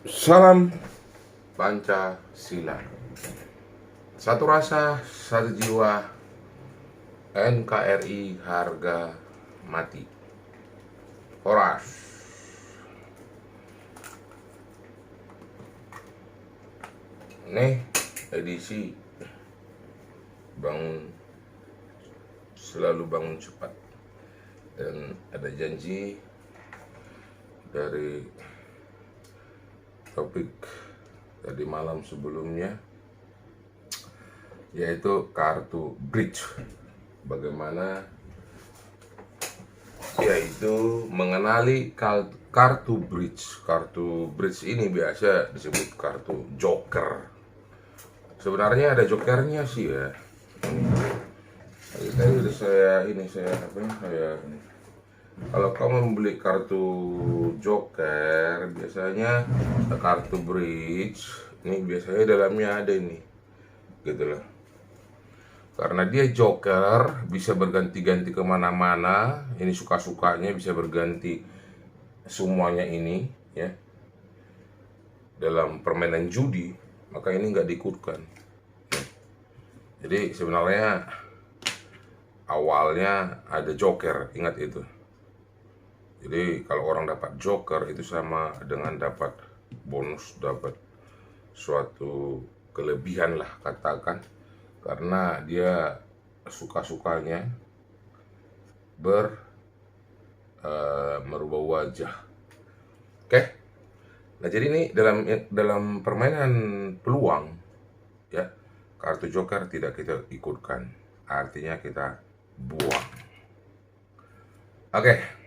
Salam Pancasila. Satu rasa, satu jiwa, NKRI harga mati. Horas. Nih edisi bangun, selalu bangun cepat. Dan ada janji dari topik tadi malam sebelumnya, yaitu kartu bridge. Bagaimana yaitu mengenali kartu bridge. Kartu bridge ini biasa disebut kartu joker. Sebenarnya ada jokernya sih ya. Tadi saya kalau kamu membeli kartu joker, biasanya kartu bridge ini biasanya dalamnya ada ini, gitu loh. Karena dia joker, bisa berganti-ganti kemana-mana. Ini suka-sukanya bisa berganti semuanya ini ya. Dalam permainan judi, maka ini nggak diikutkan. Jadi sebenarnya awalnya ada joker, ingat itu. Jadi kalau orang dapat joker itu sama dengan dapat bonus, dapat suatu kelebihan lah katakan, karena dia suka-sukanya merubah wajah. Oke. Nah, jadi ini dalam permainan peluang ya, kartu joker tidak kita ikutkan. Artinya kita buang. Oke.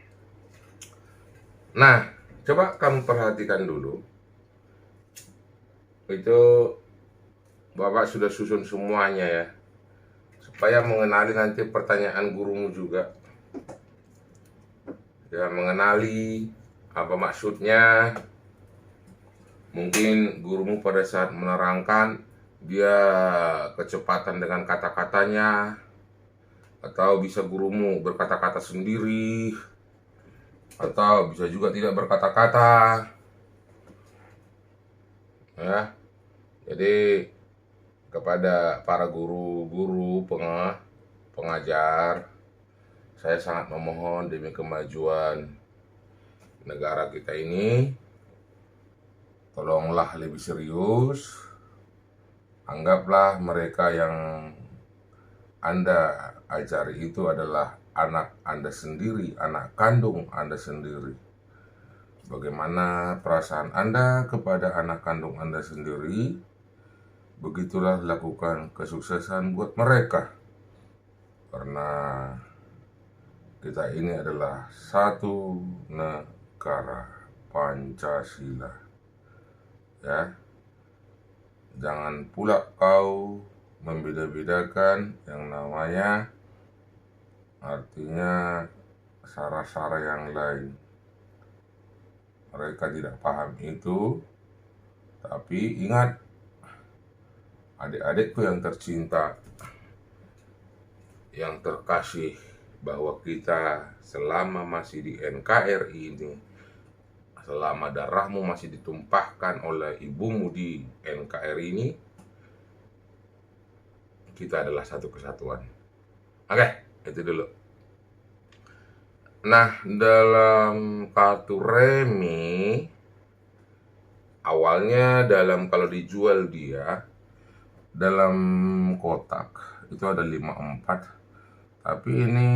Nah, coba kamu perhatikan dulu. Itu Bapak sudah susun semuanya ya, supaya mengenali nanti pertanyaan gurumu juga. Ya, mengenali apa maksudnya. Mungkin gurumu pada saat menerangkan, dia kecepatan dengan kata-katanya, atau bisa gurumu berkata-kata sendiri, atau bisa juga tidak berkata-kata. Ya, jadi kepada para guru-guru pengajar, saya sangat memohon demi kemajuan negara kita ini, tolonglah lebih serius. Anggaplah mereka yang Anda ajari itu adalah anak Anda sendiri, anak kandung Anda sendiri. Bagaimana perasaan Anda kepada anak kandung Anda sendiri, begitulah lakukan kesuksesan buat mereka. Karena kita ini adalah satu negara, Pancasila. Ya. Jangan pula kau membeda-bedakan yang namanya, artinya sara-sara yang lain. Mereka tidak paham itu, tapi ingat, adik-adikku yang tercinta, yang terkasih, bahwa kita selama masih di NKRI ini, selama darahmu masih ditumpahkan oleh ibumu di NKRI ini, kita adalah satu kesatuan. Oke, itu dulu. Nah, dalam kartu remi, awalnya kalau dijual dia dalam kotak itu ada 54. Tapi ini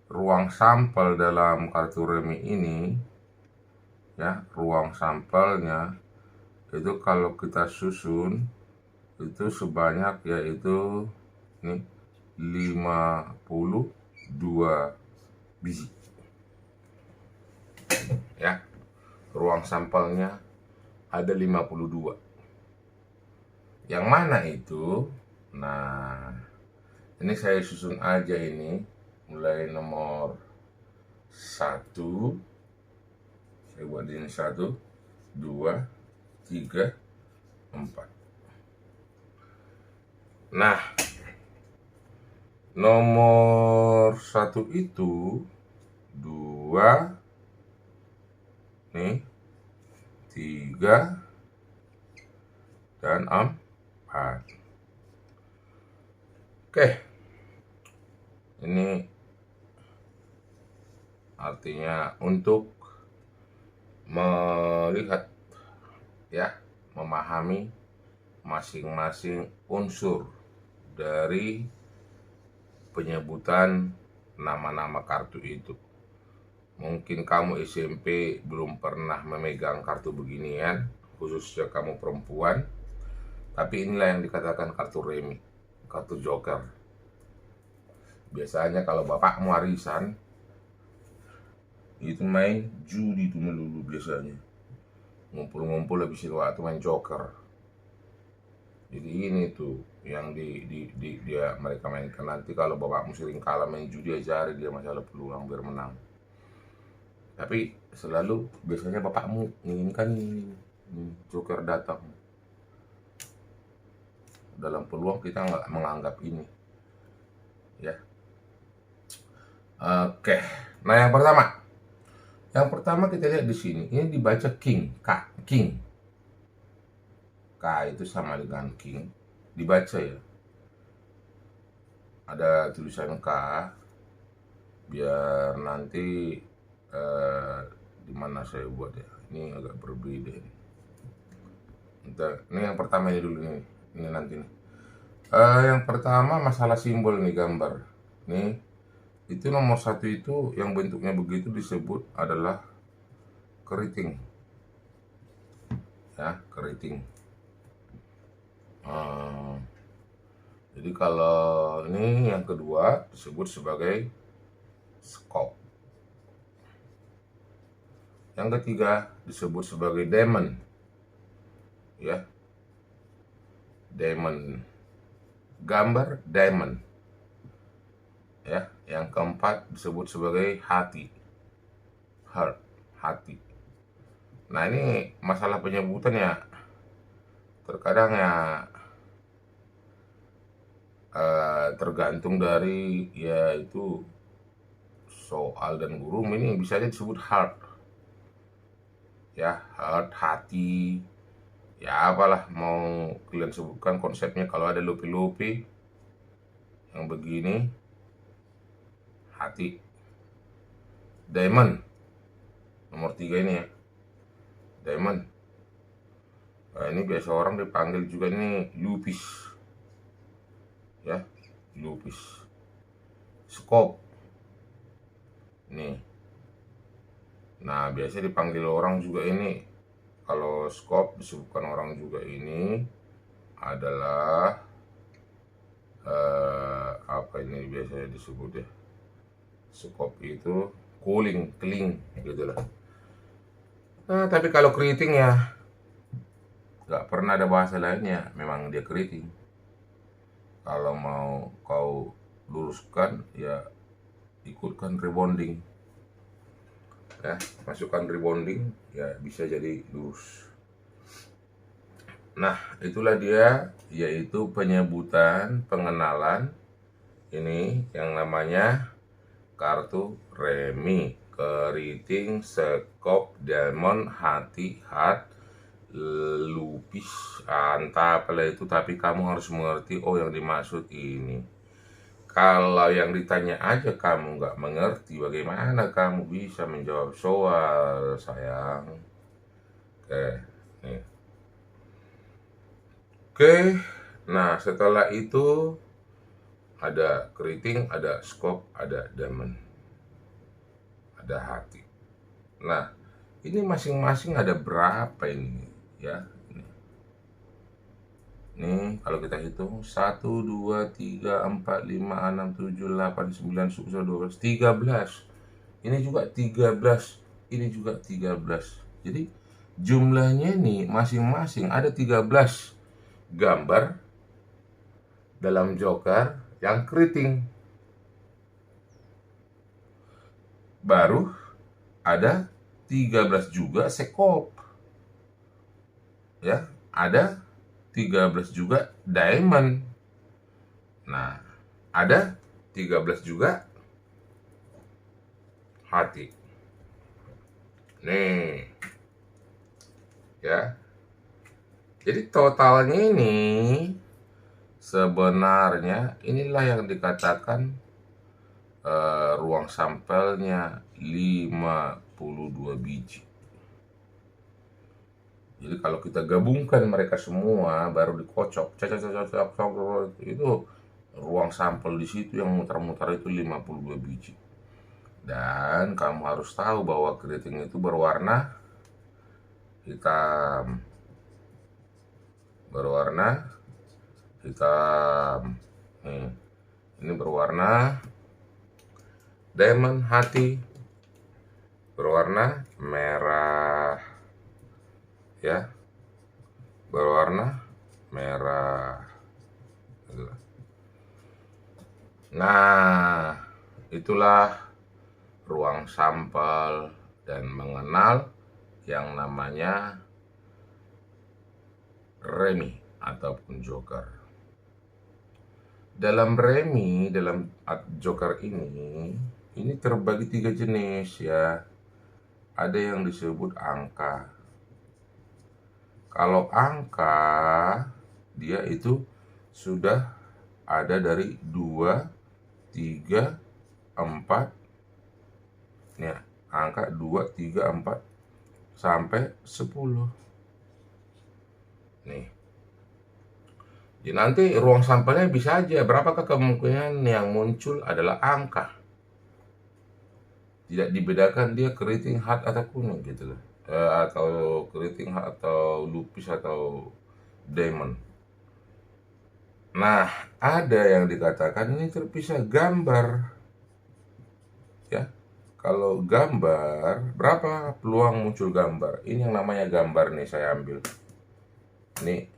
ruang sampel dalam kartu remi ini ya, ruang sampelnya itu kalau kita susun itu sebanyak yaitu ini 52 biji ya. Ruang sampelnya ada 52. Yang mana itu? Nah, ini saya susun aja ini, mulai nomor 1. Saya buat ini 1, 2, 3, 4. Nah, nomor 1 itu 2 nih, 3, dan 4. Oke, ini artinya untuk melihat, ya, memahami masing-masing unsur dari penyebutan nama-nama kartu itu. Mungkin kamu SMP belum pernah memegang kartu beginian, khususnya kamu perempuan. Tapi inilah yang dikatakan kartu remi, kartu joker. Biasanya kalau bapakmu arisan, itu main judi itu melulu biasanya. Ngumpul-ngumpul habisin waktu main joker. Jadi ini tuh yang dia mereka mainkan. Nanti kalau bapakmu sering kalah main judi, aja dia masalah peluang biar menang. Tapi selalu biasanya bapakmu menginginkan joker datang. Dalam peluang kita nggak menganggap ini, ya. Oke, nah yang pertama kita lihat di sini, ini dibaca king, king. K itu sama dengan king, dibaca ya. Ada tulisan K, biar nanti di mana saya buat ya. Ini agak berbeda ini. Ini yang pertama ini dulu nih. Ini nanti nih. Yang pertama masalah simbol nih, gambar. Nih, itu nomor 1 itu yang bentuknya begitu disebut adalah keriting. Ya, keriting. Jadi kalau ini yang kedua disebut sebagai skop. Yang ketiga disebut sebagai diamond. Ya. Diamond. Gambar diamond. Ya, yang keempat disebut sebagai hati. Heart, hati. Nah, ini masalah penyebutan ya. Terkadang ya tergantung dari ya itu soal dan guru. Ini bisa aja disebut heart. Ya, heart, hati. Ya apalah mau kalian sebutkan konsepnya. Kalau ada lupi-lupi yang begini, hati. Diamond nomor 3 ini ya, diamond. Nah, ini biasa orang dipanggil juga ini lupis, ya, lupis. Skop nih. Nah, biasa dipanggil orang juga ini, kalau skop disebutkan orang juga ini adalah apa ini biasanya disebut ya, skop itu keling gitu lah. Nah, tapi kalau keriting ya nggak pernah ada bahasa lainnya, memang dia keriting. Kalau mau kau luruskan ya ikutkan rebonding, ya, masukkan rebonding ya bisa jadi lurus. Nah, itulah dia, yaitu penyebutan pengenalan ini yang namanya kartu remi, keriting, skop, diamond, hati, heart, lupis, entah apalah itu. Tapi kamu harus mengerti, oh yang dimaksud ini. Kalau yang ditanya aja kamu nggak mengerti, bagaimana kamu bisa menjawab soal, sayang? Nih. Oke, nah setelah itu ada keriting, ada skop, ada diamond, ada hati. Nah, ini masing-masing ada berapa ini ya? Nih kalau kita hitung 1, 2, 3, 4, 5, 6, 7, 8, 9, 10, 12, 13. Ini juga 13, ini juga 13. Jadi jumlahnya nih masing-masing ada 13 gambar dalam joker yang keriting. Baru ada 13 juga skop. Ya, ada 13 juga diamond. Nah, ada 13 juga hati. Nih. ya. Jadi totalnya ini sebenarnya inilah yang dikatakan ruang sampelnya 52 biji. Jadi kalau kita gabungkan mereka semua baru dikocok, itu ruang sampel di situ yang muter-muter itu 52 biji. Dan kamu harus tahu bahwa keriting itu berwarna hitam. Berwarna hitam. Ini berwarna diamond hati, berwarna merah, ya, berwarna merah. Nah, itulah ruang sampel dan mengenal yang namanya remi ataupun joker. Dalam remi, dalam joker ini terbagi 3 jenis ya. Ada yang disebut angka. Kalau angka, dia itu sudah ada dari 2, 3, 4. Ya, angka 2, 3, 4 sampai 10. Nih. Jadi nanti ruang sampelnya bisa aja, berapakah kemungkinan yang muncul adalah angka. Tidak dibedakan dia keriting hard atau kuning gitu loh. Atau keriting hard atau lupis atau diamond. Nah, ada yang dikatakan ini terpisah gambar. Ya. Kalau gambar, berapa peluang muncul gambar? Ini yang namanya gambar nih, saya ambil. Ini,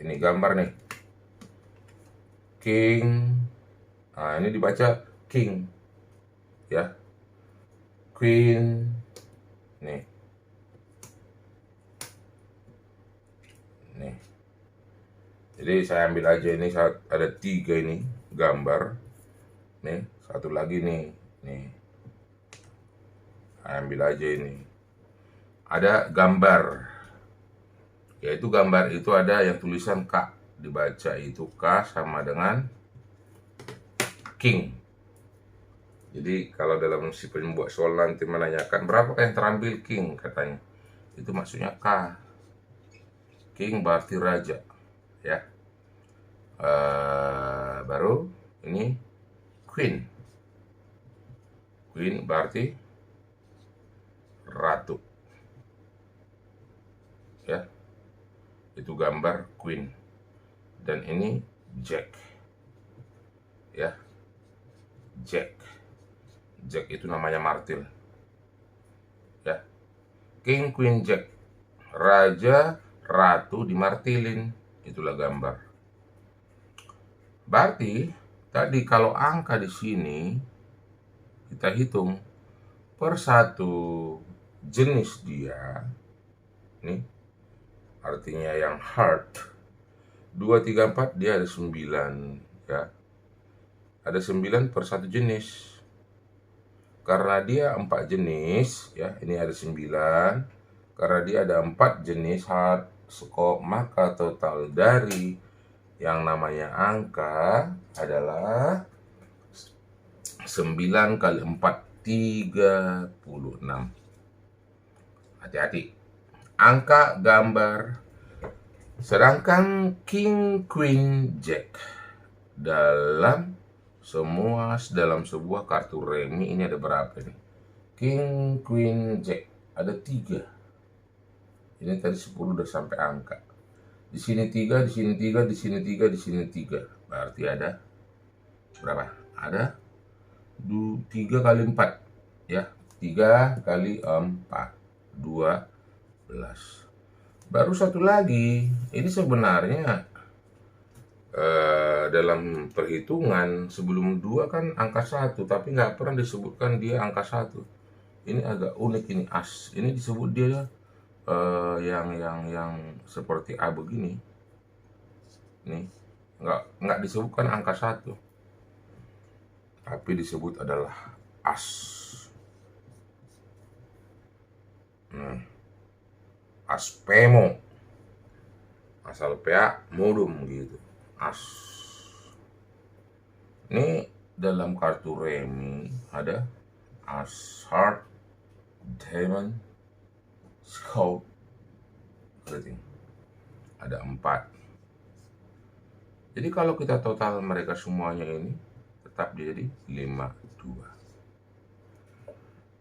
ini gambar nih. King. Nah, ini dibaca king. Ya. Queen. Nih. Nih. Jadi saya ambil aja ini, ada 3 ini gambar. Nih, satu lagi nih. Nih. Saya ambil aja ini. Ada gambar. Yaitu gambar itu ada yang tulisan K. Dibaca itu K sama dengan king. Jadi kalau dalam si pembuat soal nanti menanyakan berapakah yang terambil king katanya. Itu maksudnya K. King berarti raja. Ya. Baru ini queen. Queen berarti ratu. Ya. Itu gambar queen. Dan ini jack. Ya. Jack. Jack itu namanya martil. Ya. King, queen, jack. Raja, ratu dimartilin. Itulah gambar. Berarti tadi kalau angka di sini kita hitung per satu jenis dia. Nih. Artinya yang hard 2, 3, 4 dia ada 9 ya. Ada 9 per satu jenis. Karena dia 4 jenis ya, ini ada 9. Karena dia ada 4 jenis hard scope, maka total dari yang namanya angka adalah 9 kali 4 36. Hati-hati. Angka gambar. Sedangkan king, queen, jack dalam sebuah kartu remi ini ada berapa nih? King, queen, jack ada 3. Ini tadi 10 udah sampai angka. Di sini 3, di sini 3, di sini 3, di sini 3. Berarti ada berapa? Ada 3 kali 4 ya. 3 kali 4 12. Baru satu lagi, ini sebenarnya dalam perhitungan sebelum 2 kan angka 1, tapi nggak pernah disebutkan dia angka 1. Ini agak unik, ini as. Ini disebut dia yang seperti A begini. Nih, nggak disebutkan angka 1. Tapi disebut adalah as. Aspemo, asal PA modum gitu. As. Ini dalam kartu remi ada as, heart, diamond, scope, ada 4. Jadi kalau kita total mereka semuanya ini tetap jadi 52.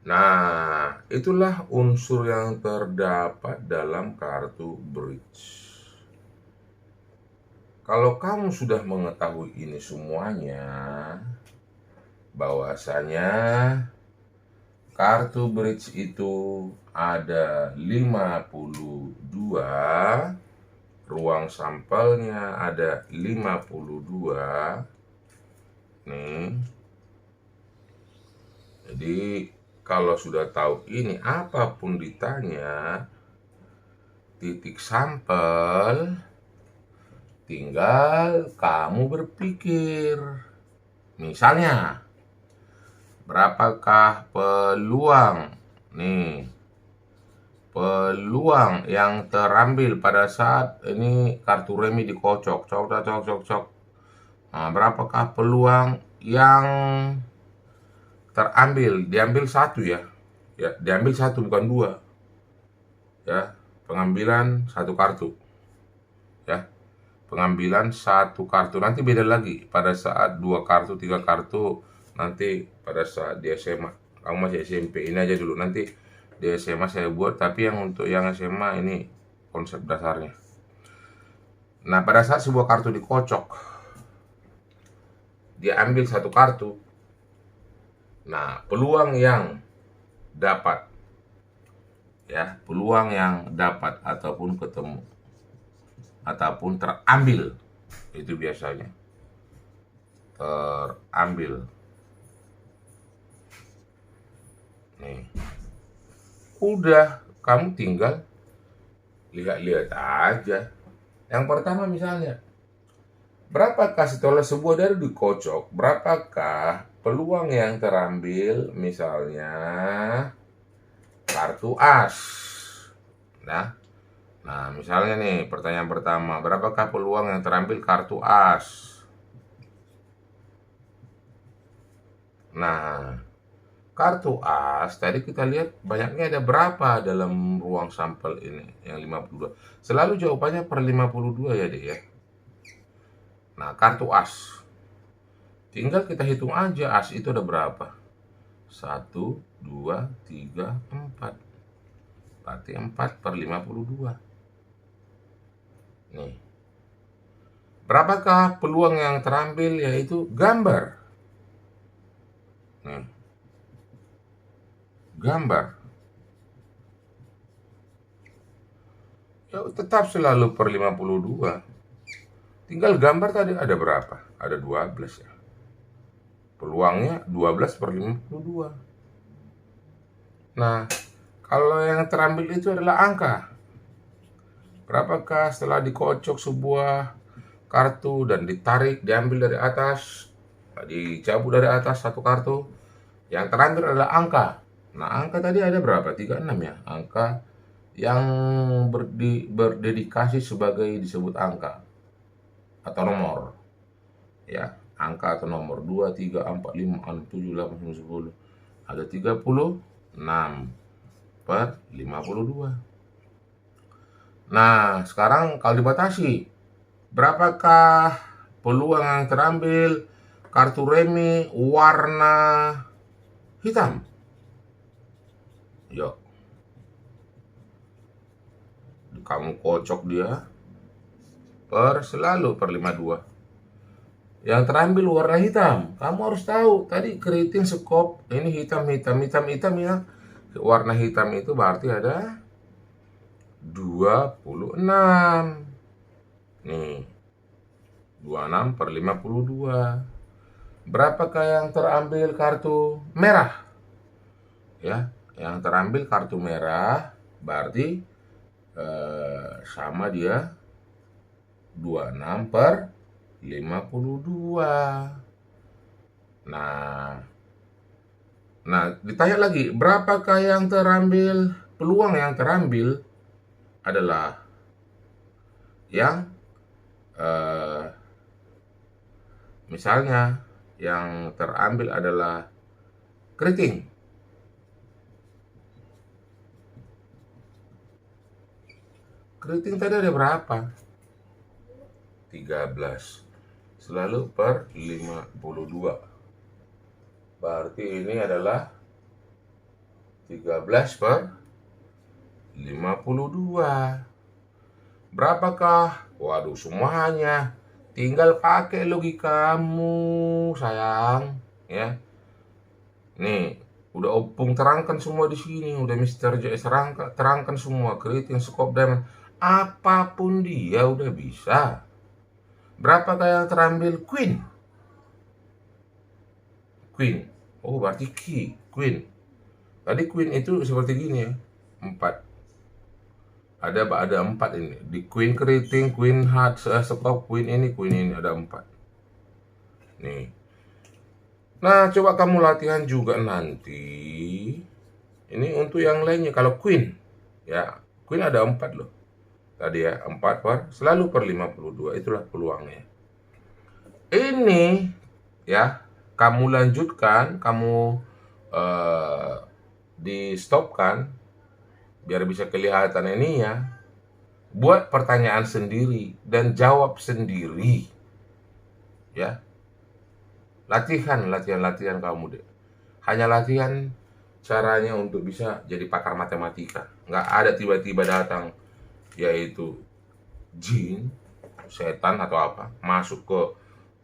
Nah, itulah unsur yang terdapat dalam kartu bridge. Kalau kamu sudah mengetahui ini semuanya, bahwasanya kartu bridge itu ada 52, ruang sampelnya ada 52. Nih. Jadi kalau sudah tahu ini, apapun ditanya titik sampel, tinggal kamu berpikir. Misalnya, berapakah peluang peluang yang terambil pada saat ini kartu remi dikocok, cok. Nah, berapakah peluang yang terambil? Diambil satu ya, diambil satu bukan 2 ya, pengambilan satu kartu ya, pengambilan satu kartu. Nanti beda lagi pada saat 2 kartu, 3 kartu, nanti pada saat di SMA. Kamu masih SMP, ini aja dulu, nanti di SMA saya buat, tapi yang untuk yang SMA ini konsep dasarnya. Nah, pada saat sebuah kartu dikocok, dia ambil satu kartu. Nah, peluang yang dapat ataupun ketemu ataupun terambil itu biasanya terambil. Nih. Udah, kamu tinggal lihat-lihat aja. Yang pertama misalnya, berapakah setelah sebuah dari dikocok, berapakah peluang yang terambil? Misalnya kartu as. Nah, misalnya nih pertanyaan pertama, berapakah peluang yang terambil kartu as? Nah, kartu as tadi kita lihat banyaknya ada berapa dalam ruang sampel ini, yang 52. Selalu jawabannya per 52 ya deh ya. Nah, kartu as, tinggal kita hitung aja as itu ada berapa. 1, 2, 3, 4. Berarti 4 per 52. Nih. Berapakah peluang yang terambil? Yaitu gambar. Nih. Gambar. Ya tetap selalu per 52. Tinggal gambar tadi ada berapa? Ada 12 ya. Peluangnya 12 per 52. Nah, kalau yang terambil itu adalah angka. Berapakah setelah dikocok sebuah kartu dan ditarik, diambil dari atas, dicabut dari atas satu kartu, yang terambil adalah angka. Nah, angka tadi ada berapa? 36 ya. Angka yang berdedikasi sebagai disebut angka atau nomor. Ya, angka atau nomor 2, 3, 4, 5, 6, 7, 8, 9, 10. Ada 36 per 52. Nah, sekarang kalau dibatasi, berapakah peluang yang terambil kartu remi warna hitam? Yuk, kamu kocok dia selalu per 52. Yang terambil warna hitam, kamu harus tahu tadi keriting skop ini hitam ya. Warna hitam itu berarti ada 26. Nih, 26 per 52. Berapakah yang terambil kartu merah? Ya, yang terambil kartu merah berarti sama dia 26 per 52. Nah, ditanya lagi, berapakah yang terambil, peluang yang terambil adalah yang misalnya yang terambil adalah keriting. Keriting tadi ada berapa? 13. Selalu per 52. Berarti ini adalah 13 per 52. Berapakah? Waduh, semuanya. Tinggal pakai logikamu, sayang, ya. Nih, udah Opung terangkan semua di sini, udah Mister JS terangkan semua, keriting, skop, diamond, apapun dia udah bisa. Berapakah yang terambil? Queen. Queen. Oh, berarti Queen. Tadi Queen itu seperti gini ya, 4. Ada 4 ini. Di Queen keriting, Queen heart, skop, Queen ini ada 4. Nih. Nah, coba kamu latihan juga nanti. Ini untuk yang lainnya. Kalau Queen, ya Queen ada 4 loh. Tadi ya, 4 selalu per 52. Itulah peluangnya. Ini ya, kamu lanjutkan, kamu di stopkan biar bisa kelihatan ininya. Buat pertanyaan sendiri dan jawab sendiri. Ya. Latihan kamu deh. Hanya latihan caranya untuk bisa jadi pakar matematika. Nggak ada tiba-tiba datang yaitu jin, setan atau apa masuk ke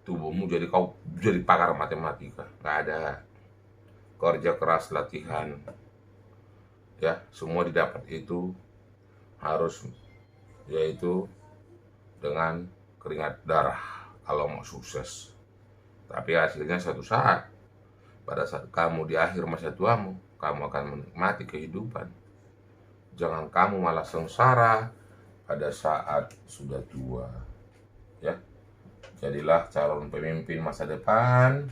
tubuhmu jadi kau jadi pakar matematika. Nggak ada. Kerja keras, latihan, ya, semua didapat itu harus yaitu dengan keringat darah kalau mau sukses. Tapi hasilnya satu saat, pada saat kamu di akhir masa tuamu, kamu akan menikmati kehidupan. Jangan kamu malah sengsara pada saat sudah tua. Ya, jadilah calon pemimpin masa depan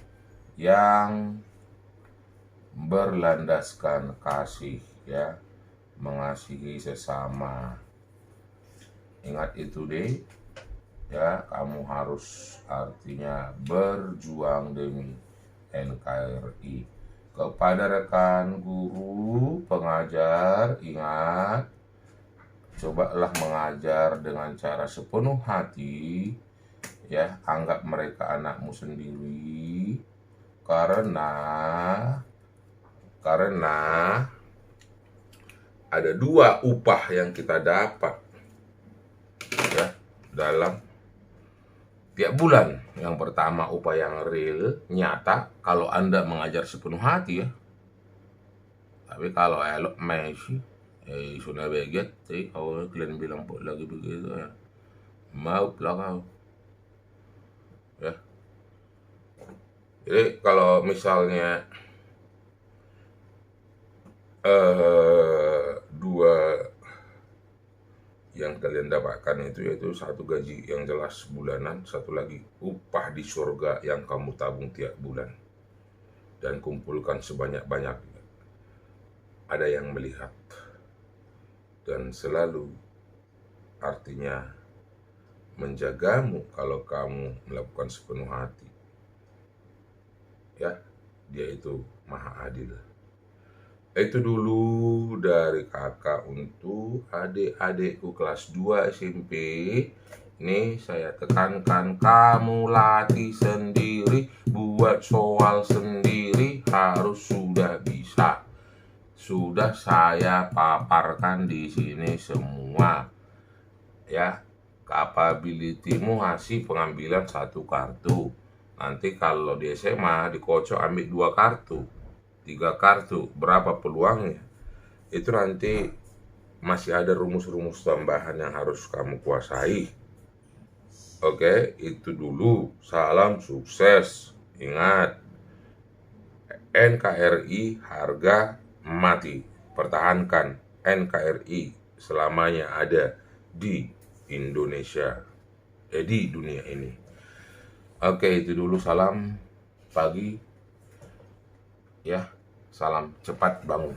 yang berlandaskan kasih, ya, mengasihi sesama. Ingat itu deh, ya, kamu harus artinya berjuang demi NKRI. Kepada rekan guru, pengajar, ingat, cobalah mengajar dengan cara sepenuh hati, ya, anggap mereka anakmu sendiri, karena ada 2 upah yang kita dapat, ya, dalam tiap bulan. Yang pertama upah yang real, nyata, kalau Anda mengajar sepenuh hati, ya. Tapi kalau elok Messi, sudah beget, kalau kalian bilang lagi begitu, ya, mau lah kau, ya. Jadi kalau misalnya 2 yang kalian dapatkan itu yaitu satu gaji yang jelas bulanan, satu lagi upah di surga yang kamu tabung tiap bulan dan kumpulkan sebanyak-banyaknya. Ada yang melihat dan selalu artinya menjagamu kalau kamu melakukan sepenuh hati. Ya, dia itu maha adil. Itu dulu dari kakak untuk adik-adikku kelas 2 SMP. Ini saya tekankan, kamu latih sendiri, buat soal sendiri, harus sudah bisa. Sudah saya paparkan di sini semua. Ya, capability-mu hasil pengambilan 1 kartu. Nanti kalau di SMA dikocok ambil 2 kartu. 3 kartu, berapa peluangnya? Itu nanti masih ada rumus-rumus tambahan yang harus kamu kuasai. Oke, itu dulu. Salam sukses. Ingat, NKRI harga mati. Pertahankan NKRI selamanya ada di Indonesia, di dunia ini. Oke, itu dulu. Salam pagi. Ya, salam cepat bangun.